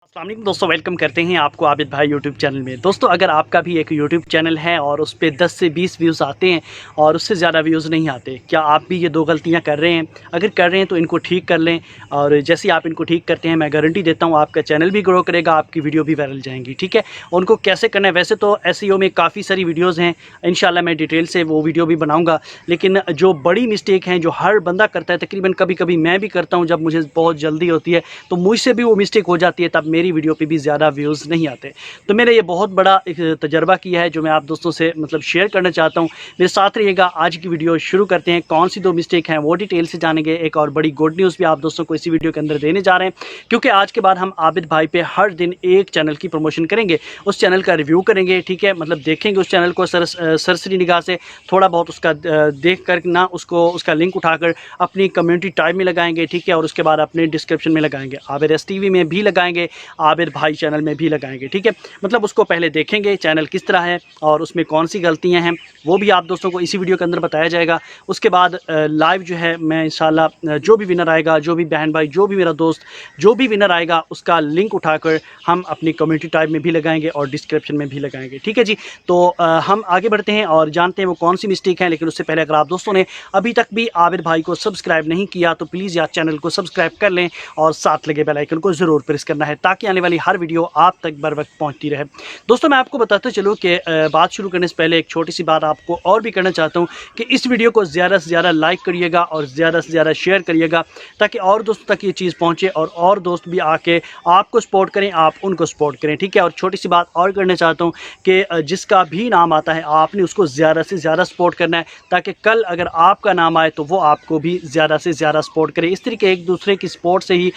अस्सलाम वालेकुम दोस्तों, वेलकम करते हैं आपको आबिद भाई यूट्यूब चैनल में। दोस्तों, अगर आपका भी एक यूट्यूब चैनल है और उस पे 10 से 20 व्यूज़ आते हैं और उससे ज़्यादा व्यूज़ नहीं आते, क्या आप भी ये दो गलतियां कर रहे हैं? अगर कर रहे हैं तो इनको ठीक कर लें, और जैसे ही आप इनको ठीक करते हैं मैं गारंटी देता हूँ आपका चैनल भी ग्रो करेगा, आपकी वीडियो भी वायरल जाएंगी। ठीक है, उनको कैसे करना है? वैसे तो एसईओ में काफ़ी सारी वीडियोज़ हैं, इंशाल्लाह मैं डिटेल से वो वीडियो भी बनाऊँगा। लेकिन जो बड़ी मिस्टेक हैं जो हर बंदा करता है, तकरीबन कभी कभी मैं भी करता हूँ जब मुझे बहुत जल्दी होती है, तो मुझसे भी वो मिस्टेक हो जाती है, तब मेरी वीडियो पे भी ज़्यादा व्यूज़ नहीं आते। तो मैंने ये बहुत बड़ा एक तजर्बा किया है जो मैं आप दोस्तों से शेयर करना चाहता हूँ। मेरे साथ रहिएगा, आज की वीडियो शुरू करते हैं। कौन सी दो मिस्टेक हैं वो डिटेल से जानेंगे। एक और बड़ी गुड न्यूज़ भी आप दोस्तों को इसी वीडियो के अंदर देने जा रहे हैं, क्योंकि आज के बाद हम आबिद भाई पे हर दिन एक चैनल की प्रमोशन करेंगे, उस चैनल का रिव्यू करेंगे। ठीक है, देखेंगे उस चैनल को सरसरी निगाह से, थोड़ा बहुत उसका देख कर ना उसका लिंक उठाकर अपनी कम्युनिटी टाइप में लगाएंगे। ठीक है, और उसके बाद अपने डिस्क्रिप्शन में लगाएंगे, आबिद एस टीवी में भी लगाएंगे, आबिद भाई चैनल में भी लगाएंगे। ठीक है, उसको पहले देखेंगे चैनल किस तरह है और उसमें कौन सी गलतियां हैं, वो भी आप दोस्तों को इसी वीडियो के अंदर बताया जाएगा। उसके बाद लाइव जो है मैं इंशाल्लाह जो भी विनर आएगा, जो भी बहन भाई, जो भी मेरा दोस्त, जो भी विनर आएगा, उसका लिंक उठाकर हम अपनी कम्युनिटी टाइप में भी लगाएंगे और डिस्क्रिप्शन में भी लगाएंगे। ठीक है जी, तो हम आगे बढ़ते हैं और जानते हैं वो कौन सी मिस्टेक है। लेकिन उससे पहले अगर आप दोस्तों ने अभी तक भी आबिद भाई को सब्सक्राइब नहीं किया तो प्लीज़ यार चैनल को सब्सक्राइब कर लें और साथ लगे बेल आइकन को ज़रूर प्रेस करना है, ताकि आने वाली हर वीडियो आप तक बर वक्त पहुंचती रहे। दोस्तों, मैं आपको बताता चलूँ कि बात शुरू करने से पहले एक छोटी सी बात आपको और भी करना चाहता हूँ कि इस वीडियो को ज़्यादा से ज़्यादा लाइक करिएगा और ज़्यादा से ज़्यादा शेयर करिएगा, ताकि और दोस्तों तक ये चीज़ पहुँचे और दोस्त भी आके आपको सपोर्ट करें, आप उनको सपोर्ट करें। ठीक है, और छोटी सी बात और करना चाहता हूँ कि जिसका भी नाम आता है आपने उसको ज़्यादा से ज़्यादा सपोर्ट करना है, ताकि कल अगर आपका नाम आए तो वो आपको भी ज़्यादा से ज़्यादा सपोर्ट करे। इस तरीके एक दूसरे की सपोर्ट से ही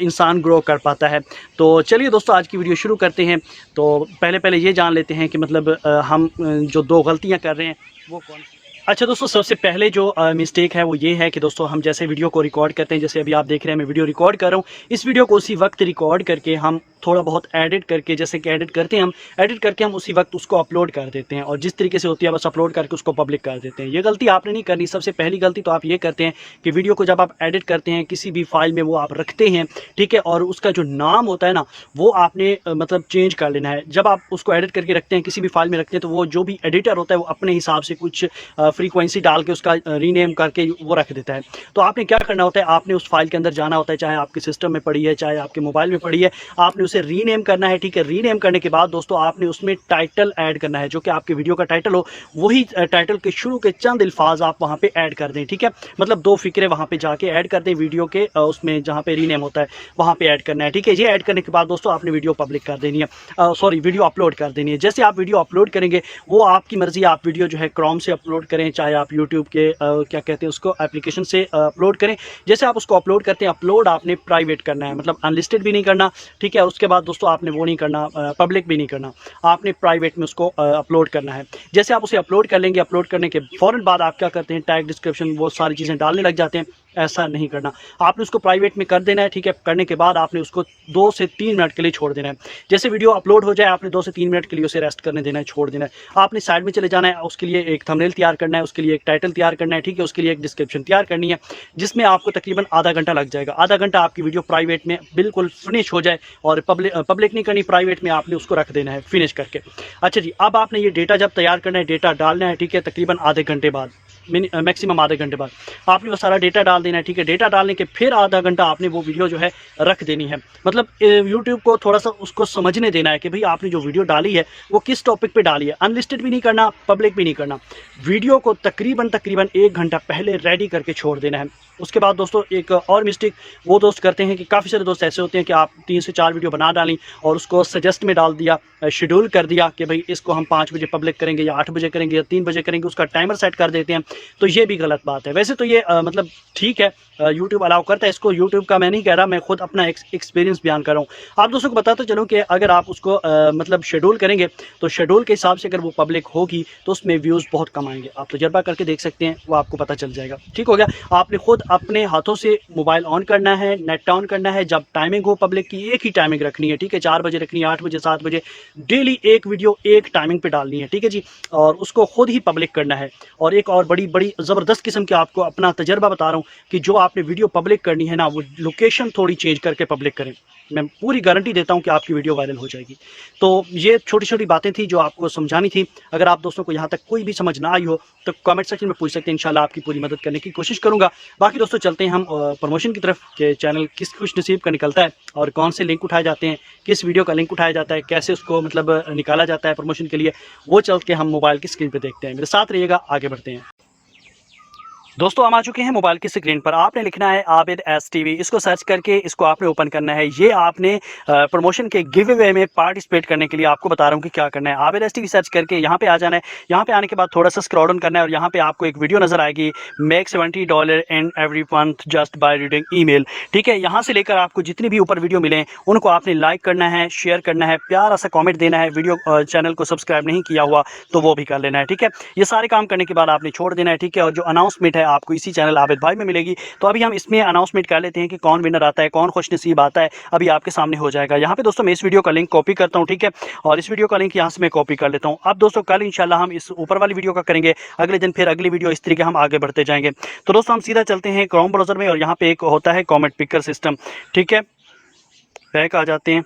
इंसान ग्रो कर पाता है। तो चलिए दोस्तों, आज की वीडियो शुरू करते हैं। तो पहले ये जान लेते हैं कि हम जो दो गलतियां कर रहे हैं वो कौन सी। अच्छा दोस्तों, सबसे पहले जो मिस्टेक है वो ये है कि दोस्तों हम जैसे वीडियो को रिकॉर्ड करते हैं, जैसे अभी आप देख रहे हैं मैं वीडियो रिकॉर्ड कर रहा हूँ, इस वीडियो को उसी वक्त रिकॉर्ड करके हम थोड़ा बहुत एडिट करके, जैसे कि एडिट करते हैं हम उसी वक्त उसको अपलोड कर देते हैं, और जिस तरीके से होती है बस अपलोड करके उसको पब्लिक कर देते हैं। ये गलती आपने नहीं करनी। सबसे पहली गलती तो आप ये करते हैं कि वीडियो को जब आप एडिट करते हैं किसी भी फाइल में वो आप रखते हैं, ठीक है, और उसका जो नाम होता है ना वो आपने चेंज कर लेना है। जब आप उसको एडिट करके रखते हैं, किसी भी फाइल में रखते हैं, तो वो जो भी एडिटर होता है वो अपने हिसाब से कुछ फ्रीक्वेंसी डाल के उसका रीनेम करके वो रख देता है। तो आपने क्या करना होता है, आपने उस फाइल के अंदर जाना होता है, चाहे आपके सिस्टम में पड़ी है चाहे आपके मोबाइल में पड़ी है, आपने उसे रीनेम करना है। ठीक है, रीनेम करने के बाद दोस्तों आपने उसमें टाइटल ऐड करना है, जो कि आपके वीडियो का टाइटल हो, वही टाइटल के शुरू के चंद अल्फाज आप वहाँ पे ऐड कर दें। ठीक है, दो फिक्रे वहाँ पे जाके ऐड कर दें, वीडियो के उसमें जहाँ पे रीनेम होता है वहाँ पे ऐड करना है। ठीक है, ये ऐड करने के बाद दोस्तों आपने वीडियो पब्लिक कर देनी है, वीडियो अपलोड कर देनी है। जैसे आप वीडियो अपलोड करेंगे वो आपकी मर्जी, आप वीडियो जो है क्रोम से अपलोड करें, चाहे आप यूट्यूब के क्या कहते हैं उसको एप्लीकेशन से अपलोड करें। जैसे आप उसको अपलोड करते हैं, अपलोड आपने प्राइवेट करना है, अनलिस्टेड भी नहीं करना। ठीक है, उसके बाद दोस्तों आपने वो नहीं करना, पब्लिक भी नहीं करना, आपने प्राइवेट में उसको अपलोड करना है। जैसे आप उसे अपलोड कर लेंगे, अपलोड करने के फ़ौरन बाद आप क्या करते हैं, टैग, डिस्क्रिप्शन, वो सारी चीज़ें डालने लग जाते हैं। ऐसा नहीं करना, आपने उसको प्राइवेट में कर देना है। ठीक है, करने के बाद आपने उसको 2 से 3 मिनट के लिए छोड़ देना है। जैसे वीडियो अपलोड हो जाए आपने 2 से 3 मिनट के लिए उसे रेस्ट करने देना है, छोड़ देना है। आपने साइड में चले जाना है, उसके लिए एक थंबनेल तैयार करना है, उसके लिए एक टाइटल तैयार करना है। ठीक है, उसके लिए एक डिस्क्रिप्शन तैयार करनी है, जिसमें आपको तकरीबन आधा घंटा लग जाएगा। आधा घंटा आपकी वीडियो प्राइवेट में बिल्कुल फिनिश हो जाए, और पब्लिक नहीं करनी, प्राइवेट में आपने उसको रख देना है फिनिश करके। अच्छा जी, अब आपने ये डेटा जब तैयार करना है, डेटा डालना है। ठीक है, तकरीबन आधे घंटे बाद, मैक्सिमम आधे घंटे बाद आपने वो सारा डेटा डाल देना है। ठीक है, डेटा डालने के फिर आधा घंटा आपने वो वीडियो जो है रख देनी है। यूट्यूब को थोड़ा सा उसको समझने देना है कि भाई आपने जो वीडियो डाली है वो किस टॉपिक पे डाली है। अनलिस्टेड भी नहीं करना, पब्लिक भी नहीं करना। वीडियो को तकरीबन 1 घंटा पहले रेडी करके छोड़ देना है। उसके बाद दोस्तों एक और मिस्टेक वो दोस्त करते हैं कि काफ़ी सारे दोस्त ऐसे होते हैं कि आप 3 से 4 वीडियो बना डाली और उसको सजेस्ट में डाल दिया, शेड्यूल कर दिया कि भाई इसको हम 5 बजे पब्लिक करेंगे या 8 बजे करेंगे या 3 बजे करेंगे, उसका टाइमर सेट कर देते हैं। तो ये भी गलत बात है। वैसे तो ये ठीक है, यूट्यूब अलाउ करता है इसको, यूट्यूब का मैं नहीं कह रहा, मैं खुद अपना एक्सपीरियंस बयान कर रहा हूँ। आप दोस्तों को बताते चलूँ कि अगर आप उसको शेड्यूल करेंगे तो शेड्यूल के हिसाब से अगर वो पब्लिक होगी तो उसमें व्यूज़ बहुत कम आएंगे। आप तजर्बा करके देख सकते हैं, वो आपको पता चल जाएगा। ठीक हो गया, आपने खुद अपने हाथों से मोबाइल ऑन करना है, नेट ऑन करना है, जब टाइमिंग हो पब्लिक की एक ही टाइमिंग रखनी है। ठीक है, 4 बजे रखनी है, 8 बजे, 7 बजे, डेली एक वीडियो एक टाइमिंग पे डालनी है। ठीक है जी, और उसको खुद ही पब्लिक करना है। और एक और बड़ी ज़बरदस्त किस्म की आपको अपना तजर्बा बता रहा हूँ कि जो आपने वीडियो पब्लिक करनी है ना, वो लोकेशन थोड़ी चेंज करके पब्लिक करें। मैं पूरी गारंटी देता हूँ कि आपकी वीडियो वायरल हो जाएगी। तो ये छोटी छोटी बातें थी जो आपको समझानी थी। अगर आप दोस्तों को यहाँ तक कोई भी समझ ना आई हो तो कमेंट सेक्शन में पूछ सकते हैं, इंशाल्लाह आपकी पूरी मदद करने की कोशिश करूँगा। बाकी दोस्तों चलते हैं हम प्रमोशन की तरफ कि चैनल किस खुश नसीब का निकलता है और कौन से लिंक उठाए जाते हैं, किस वीडियो का लिंक उठाया जाता है, कैसे उसको मतलब निकाला जाता है प्रमोशन के लिए, वो चल के हम मोबाइल की स्क्रीन पर देखते हैं। मेरे साथ रहिएगा, आगे बढ़ते हैं। दोस्तों हम आ चुके हैं मोबाइल की स्क्रीन पर। आपने लिखना है आबिद एस टीवी, इसको सर्च करके इसको आपने ओपन करना है। ये आपने प्रमोशन के गिव अवे में पार्टिसिपेट करने के लिए आपको बता रहा हूँ कि क्या करना है। आबिद एस टीवी सर्च करके यहाँ पे आ जाना है। यहाँ पे आने के बाद थोड़ा सा स्क्रॉल डाउन करना है और यहाँ पे आपको एक वीडियो नजर आएगी, make $70 in every month just by reading email. ठीक है, यहाँ से लेकर आपको जितनी भी ऊपर वीडियो मिले उनको आपने लाइक करना है, शेयर करना है, प्यारा सा कॉमेंट देना है। वीडियो चैनल को सब्सक्राइब नहीं किया हुआ तो वो भी कर लेना है। ठीक है, ये सारे काम करने के बाद आपने छोड़ देना है। ठीक है, और जो अनाउंसमेंट है आपको इसी चैनल आबिद भाई में मिलेगी। तो अभी हम इसमें अनाउंसमेंट कर लेते हैं कि कौन विनर आता है, कौन खुश नसीब आता है, अभी आपके सामने हो जाएगा। यहाँ पे दोस्तों मैं इस वीडियो का लिंक कॉपी करता हूँ। ठीक है, और इस वीडियो का लिंक यहाँ से मैं कॉपी कर लेता हूँ। अब दोस्तों कल इंशाल्लाह हम इस ऊपर वाली वीडियो का करेंगे, अगले दिन फिर अगली वीडियो, इस तरीके हम आगे बढ़ते जाएंगे। तो दोस्तों हम सीधा चलते हैं क्रोम ब्राउजर में और यहाँ पे एक होता है कॉमेंट पिकर सिस्टम। ठीक है, बैक आ जाते हैं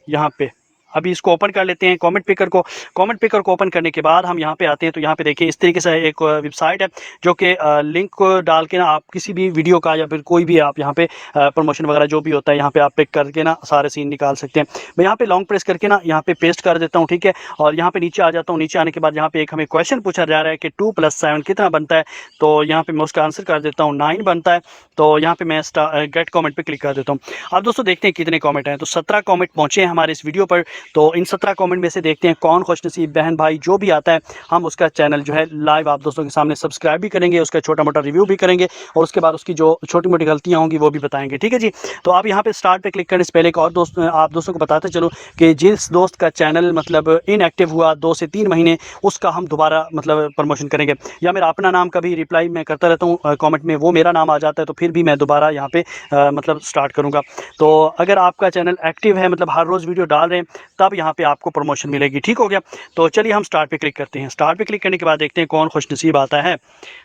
यहाँ पे। अभी इसको ओपन कर लेते हैं कमेंट पिकर को। कमेंट पिकर को ओपन करने के बाद हम यहाँ पे आते हैं। तो यहाँ पे देखिए इस तरीके से एक वेबसाइट है जो कि लिंक को डाल के ना आप किसी भी वीडियो का या फिर कोई भी आप यहाँ पे प्रमोशन वगैरह जो भी होता है यहाँ पे आप पिक करके ना सारे सीन निकाल सकते हैं। मैं यहाँ पे लॉन्ग प्रेस करके ना यहाँ पे पेस्ट कर देता हूँ। ठीक है, और यहाँ पे नीचे आ जाता हूँ। नीचे आने के बाद यहाँ पे एक हमें क्वेश्चन पूछा जा रहा है कि 2 + 7 कितना बनता है। तो यहाँ पे मैं उसका आंसर कर देता हूँ 9 बनता है। तो यहाँ पे मैं गेट कॉमेंट पे क्लिक कर देता हूँ। अब दोस्तों देखते हैं कितने कॉमेंट हैं। तो 17 कॉमेंट पहुँचे हैं हमारे इस वीडियो पर। तो इन 17 कमेंट में से देखते हैं कौन खुशनसीब बहन भाई जो भी आता है, हम उसका चैनल जो है लाइव आप दोस्तों के सामने सब्सक्राइब भी करेंगे, उसका छोटा मोटा रिव्यू भी करेंगे और उसके बाद उसकी जो छोटी मोटी गलतियां होंगी वो भी बताएंगे। ठीक है जी, तो आप यहाँ पे स्टार्ट पे क्लिक करने से पहले एक और दोस्त आप दोस्तों को बताते चलो कि जिस दोस्त का चैनल मतलब इनएक्टिव हुआ 2 से 3 महीने, उसका हम दोबारा मतलब प्रमोशन करेंगे। या मेरा अपना नाम का भी रिप्लाई मैं करता रहता हूँ कॉमेंट में, वो मेरा नाम आ जाता है तो फिर भी मैं दोबारा यहाँ पे मतलब स्टार्ट करूँगा। तो अगर आपका चैनल एक्टिव है मतलब हर रोज़ वीडियो डाल रहे हैं तब यहाँ पे आपको प्रमोशन मिलेगी। ठीक हो गया, तो चलिए हम स्टार्ट पे क्लिक करते हैं। स्टार्ट पे क्लिक करने के बाद देखते हैं कौन खुशनसीब आता है।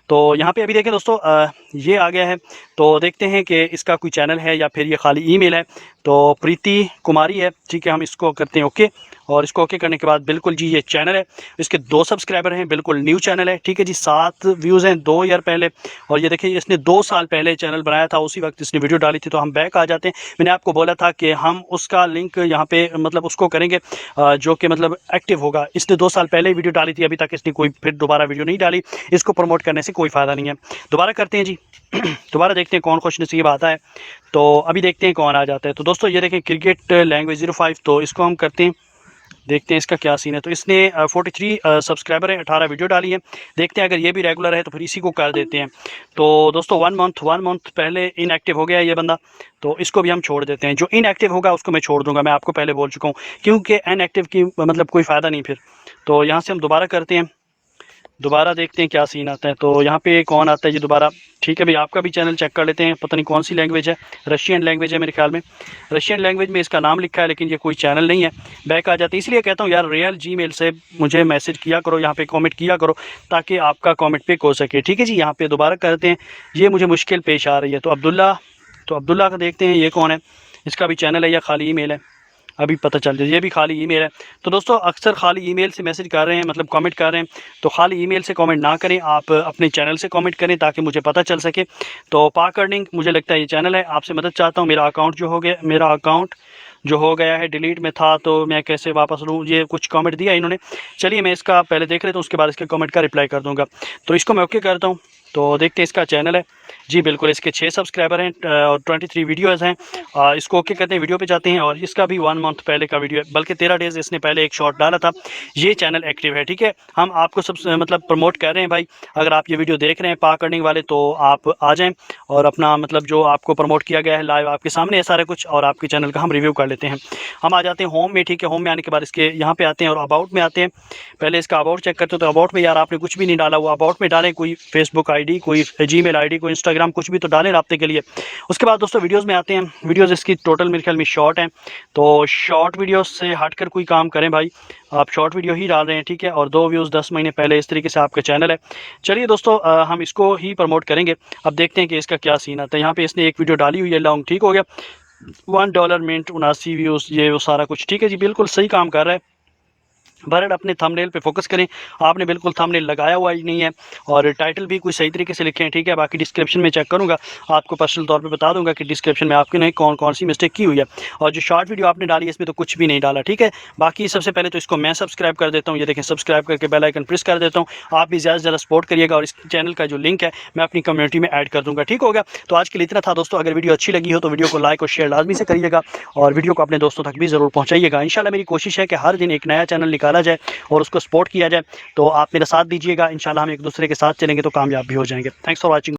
तो यहाँ पे अभी देखें दोस्तों ये आ गया है। तो देखते हैं कि इसका कोई चैनल है या फिर ये खाली ईमेल है। तो प्रीति कुमारी है। ठीक है, हम इसको करते हैं ओके, और इसको ओके करने के बाद बिल्कुल जी ये चैनल है, इसके 2 सब्सक्राइबर हैं, बिल्कुल न्यू चैनल है। ठीक है जी, 7 व्यूज़ हैं 2 ईयर पहले। और ये देखिए इसने 2 साल पहले चैनल बनाया था, उसी वक्त इसने वीडियो डाली थी। तो हम बैक आ जाते हैं। मैंने आपको बोला था कि हम उसका लिंक यहाँ पे मतलब उसको करेंगे जो कि मतलब एक्टिव होगा। इसने 2 साल पहले वीडियो डाली थी, अभी तक इसने कोई फिर दोबारा वीडियो नहीं डाली। इसको प्रमोट करने से कोई फ़ायदा नहीं है। दोबारा करते हैं जी दोबारा देखते हैं कौन खुशनसीब आता है। तो अभी देखते हैं कौन आ जाता है। तो दोस्तों ये देखें क्रिकेट लैंग्वेज 05, तो इसको हम करते हैं, देखते हैं इसका क्या सीन है। तो इसने 43 सब्सक्राइबर हैं, 18 वीडियो डाली है। देखते हैं अगर ये भी रेगुलर है तो फिर इसी को कर देते हैं। तो दोस्तों 1 मंथ पहले इनएक्टिव हो गया है ये बंदा, तो इसको भी हम छोड़ देते हैं। जो इनएक्टिव होगा उसको मैं छोड़ दूंगा, मैं आपको पहले बोल चुका हूँ, क्योंकि इनएक्टिव की मतलब कोई फ़ायदा नहीं फिर। तो यहाँ से हम दोबारा करते हैं, दोबारा देखते हैं क्या सीन आता है। तो यहाँ पे कौन आता है जी दोबारा। ठीक है भाई, आपका भी चैनल चेक कर लेते हैं। पता नहीं कौन सी लैंग्वेज है, रशियन लैंग्वेज है मेरे ख्याल में। रशियन लैंग्वेज में इसका नाम लिखा है लेकिन ये कोई चैनल नहीं है। बैक आ जाते हैं। इसलिए कहता हूँ यार रियल जीमेल से मुझे मैसेज किया करो, यहाँ पे कमेंट किया करो ताकि आपका कमेंट पिक हो सके। ठीक है जी, यहाँ पे दोबारा करते हैं। ये मुझे मुश्किल पेश आ रही है। तो अब्दुल्ला का देखते हैं ये कौन है, इसका भी चैनल है या खाली ईमेल है, अभी पता चल जाए। ये भी खाली ईमेल है। तो दोस्तों अक्सर खाली ईमेल से मैसेज कर रहे हैं मतलब कमेंट कर रहे हैं, तो खाली ईमेल से कमेंट ना करें, आप अपने चैनल से कमेंट करें ताकि मुझे पता चल सके। तो पाक अर्निंग मुझे लगता है ये चैनल है, आपसे मदद चाहता हूँ। मेरा अकाउंट जो हो गया है डिलीट में था, तो मैं कैसे वापस लूँ। ये कुछ कमेंट दिया इन्होंने, चलिए मैं इसका पहले देख लेता हूँ, उसके बाद इसके कमेंट का रिप्लाई कर दूँगा। तो इसको मैं ओके करता हूँ। तो देखते हैं इसका चैनल है जी, बिल्कुल इसके 6 सब्सक्राइबर हैं और 23 वीडियोज़ हैं। इसको ओके करते हैं, वीडियो पे जाते हैं। और इसका भी 1 मंथ पहले का वीडियो है, बल्कि 13 डेज़ इसने पहले एक शॉर्ट डाला था। ये चैनल एक्टिव है। ठीक है, हम आपको सब मतलब प्रमोट कर रहे हैं भाई। अगर आप ये वीडियो देख रहे हैं पाक अर्निंग वाले, तो आप आ जाएँ और अपना मतलब जो आपको प्रमोट किया गया है लाइव आपके सामने है सारा कुछ, और आपके चैनल का हम रिव्यू कर लेते हैं। हम आ जाते हैं होम में। ठीक है, होम में आने के बाद इसके यहाँ पे आते हैं और अबाउट में आते हैं। पहले इसका अबाउट चेक करते हो। तो अबाउट में यार आपने कुछ भी नहीं डाला हुआ, अबाउट में डालें कोई फेसबुक ID, कोई जीमेल ID, कोई इंस्टाग्राम, कुछ भी तो डालें राब्ते के लिए। उसके बाद दोस्तों वीडियोस में आते हैं। वीडियोस इसकी टोटल मेरे ख्याल में शॉर्ट हैं, तो शॉर्ट वीडियोस से हटकर कोई काम करें भाई, आप शॉर्ट वीडियो ही डाल रहे हैं। ठीक है, और 2 व्यूज़ 10 महीने पहले, इस तरीके से आपका चैनल है। चलिए दोस्तों हम इसको ही प्रमोट करेंगे। अब देखते हैं कि इसका क्या सीन आता है। यहाँ पे इसने एक वीडियो डाली हुई है लॉन्ग, ठीक हो गया। $1 मिनट 79 व्यूज़, ये वो सारा कुछ ठीक है जी, बिल्कुल सही काम कर रहा है। बहरहाल अपने थंबनेल पे फोकस करें, आपने बिल्कुल थंबनेल लगाया हुआ ही नहीं है और टाइटल भी कोई सही तरीके से लिखें, ठीक है। बाकी डिस्क्रिप्शन में चेक करूँगा, आपको पर्सनल तौर पे बता दूंगा कि डिस्क्रिप्शन में आपके नहीं कौन कौन सी मिस्टेक की हुई है। और जो शॉर्ट वीडियो आपने डाली है इसमें तो कुछ भी नहीं डाला, ठीक है। बाकी सबसे पहले तो इसको मैं सब्सक्राइब कर देता हूँ, ये देखें सब्सक्राइब करके बेल आइकन प्रेस कर देता हूँ। आप भी ज़्यादा से ज़्यादा सपोर्ट करिएगा और इस चैनल का जो लिंक है मैं अपनी कम्युनिटी में ऐड कर दूँगा, ठीक होगा। तो आज के लिए इतना था दोस्तों, अगर वीडियो अच्छी लगी हो तो वीडियो को लाइक और शेयर लाजमी से करिएगा और वीडियो को अपने दोस्तों तक भी ज़रूर पहुँचाइएगा। इंशाल्लाह मेरी कोशिश है कि हर दिन एक नया चैनल निकाला जाए और उसको सपोर्ट किया जाए। तो आप मेरा साथ दीजिएगा, इंशाल्लाह हम एक दूसरे के साथ चलेंगे तो कामयाब भी हो जाएंगे। Thanks for watching.